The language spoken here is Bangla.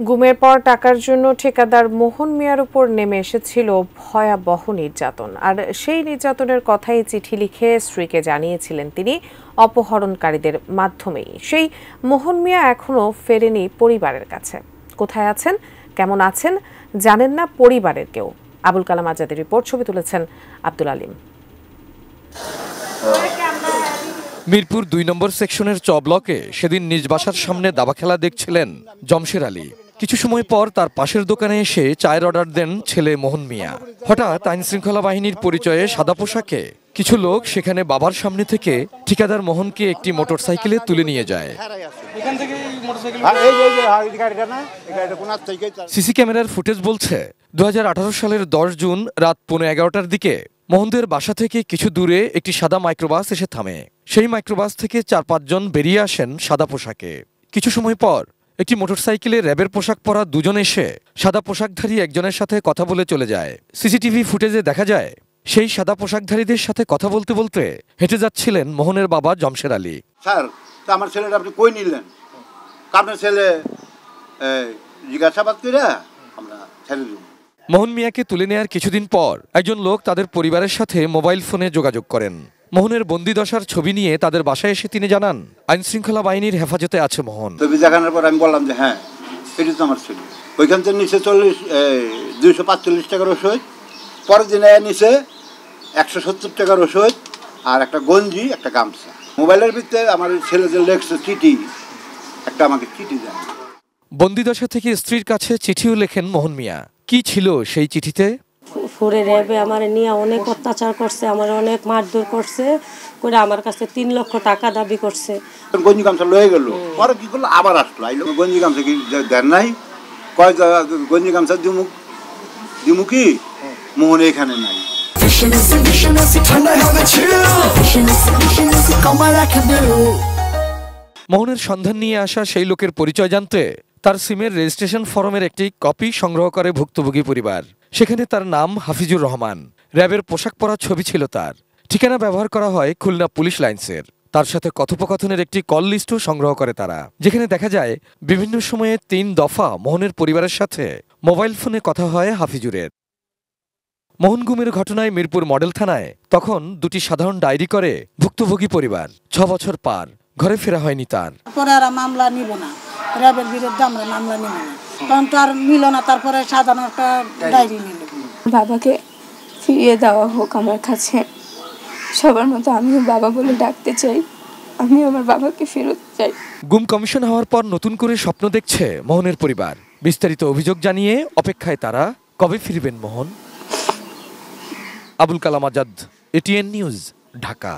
গুমের পর টাকার জন্য ঠিকাদার মোহন মিয়ার উপর নেমে এসেছিল ভয়াবহ নির্যাতন। আর সেই নির্যাতনের কথাই চিঠি লিখে স্ত্রীকে জানিয়েছিলেন তিনি অপহরণকারীদের মাধ্যমেই। সেই মোহন মিয়া এখনো ফেরেনি পরিবারের কাছে। কোথায় আছেন, কেমন আছেন জানেন না পরিবারের কেউ। আবুল কালাম আজাদের রিপোর্ট, ছবি তুলেছেন আব্দুল আলিম। মিরপুর ২ নম্বর সেকশনের চ ব্লকে সেদিন নিজ বাসার সামনে দাবা খেলা দেখছিলেন জমশের আলী। কিছু সময় পর তার পাশের দোকানে এসে চায়ের অর্ডার দেন ছেলে মোহন মিয়া। হঠাৎ আইন শৃঙ্খলা বাহিনীর পরিচয়ে সাদা পোশাকে কিছু লোক সেখানে বাবার সামনে থেকে ঠিকাদার মোহনকে একটি মোটরসাইকেলে তুলে নিয়ে যায়। সিসি ক্যামেরার ফুটেজ বলছে ২০১৮ সালের ১০ জুন রাত ১৫:১১টার দিকে মোহনদের বাসা থেকে কিছু দূরে একটি সাদা মাইক্রোবাস এসে থামে। সেই মাইক্রোবাস থেকে ৪-৫ জন বেরিয়ে আসেন সাদা পোশাকে। কিছু সময় পর একটি মোটরসাইকেলে র্যাবের পোশাক পরা দুজন এসে সাদা পোশাকধারী একজনের সাথে কথা বলে চলে যায়। সিসিটিভি ফুটেজে দেখা যায় সেই সাদা পোশাকধারীদের সাথে কথা বলতে বলতে হেঁটে যাচ্ছিলেন মোহনের বাবা জমশের আলী। স্যার, আমার ছেলেটা আপনি কই নিলেন? আপনার ছেলে জিজ্ঞাসাবাদ করে আমরা ছেড়ে দেব। মোহন মিয়াকে তুলে নেয়ার কিছুদিন পর একজন লোক তাদের পরিবারের সাথে মোবাইল ফোনে যোগাযোগ করেন। মোহনের বন্দিদশার ছবি নিয়ে তাদের বাসায় এসে তিনি জানান আইন শৃঙ্খলা বাহিনীর হেফাজতে আছে মোহন। ছবি দেখানোর পর আমি বললাম যে হ্যাঁ, এটি তো আমার ছেলে। ওইখান থেকে নিচে 245 টাকার ওষুধ, পরের দিনে নিচে 170 টাকার ওষুধ আর একটা গঞ্জি, একটা গামছা। মোবাইলের ভিতরে আমার ছেলে যে লেখছে চিঠি, একটা আমাকে চিঠি দেন। বন্দিদশা থেকে স্ত্রীর কাছে চিঠিও লেখেন মোহন মিয়া। কি ছিল সেই চিঠিতে? ফুরে র্যাবে আমার নিয়ে অনেক অত্যাচার করছে, আমার অনেক মারধর করছে করে আমার কাছে 3 লক্ষ টাকা দাবি করছে। গঞ্জি গামছা লয়ে গেল, পরে কি করলো আবার আসলো, আইলো গঞ্জি গামছা কি দেন নাই, কয় গঞ্জি গামছা দিমু কি, মোহন এখানে নাই। মোহনের সন্ধান নিয়ে আসা সেই লোকের পরিচয় জানতে তার সিমের রেজিস্ট্রেশন ফর্মের একটি কপি সংগ্রহ করে ভুক্তভোগী পরিবার। সেখানে তার নাম হাফিজুর রহমান, র্যাবের পোশাক পরা ছবি ছিল তার। ঠিকানা ব্যবহার করা হয় খুলনা পুলিশ লাইন্সের। তার সাথে কথোপকথনের একটি কল লিস্টও সংগ্রহ করে তারা, যেখানে দেখা যায় বিভিন্ন সময়ে 3 দফা মোহনের পরিবারের সাথে মোবাইল ফোনে কথা হয় হাফিজুরের। মোহন গুমের ঘটনায় মিরপুর মডেল থানায় তখন 2টি সাধারণ ডায়েরি করে ভুক্তভোগী পরিবার। 6 বছর পার, ঘরে ফেরা হয়নি তার। পরে আর মামলা নিব না, র্যাবের বিরুদ্ধে আমরা মামলা নিব না, কারণ তার নিল না। তারপরে সাধারণ একটা ডায়েরি নিল। বাবাকে ফিরিয়ে দেওয়া হোক আমার কাছে, সবার মতো আমিও বাবা বলে ডাকতে চাই। আমি আমার বাবাকে ফেরত চাই। গুম কমিশন হওয়ার পর নতুন করে স্বপ্ন দেখছে মোহনের পরিবার। বিস্তারিত অভিযোগ জানিয়ে অপেক্ষায় তারা। কবে ফিরবেন মোহন? Abul Kalam Azad, ATN news, Dhaka.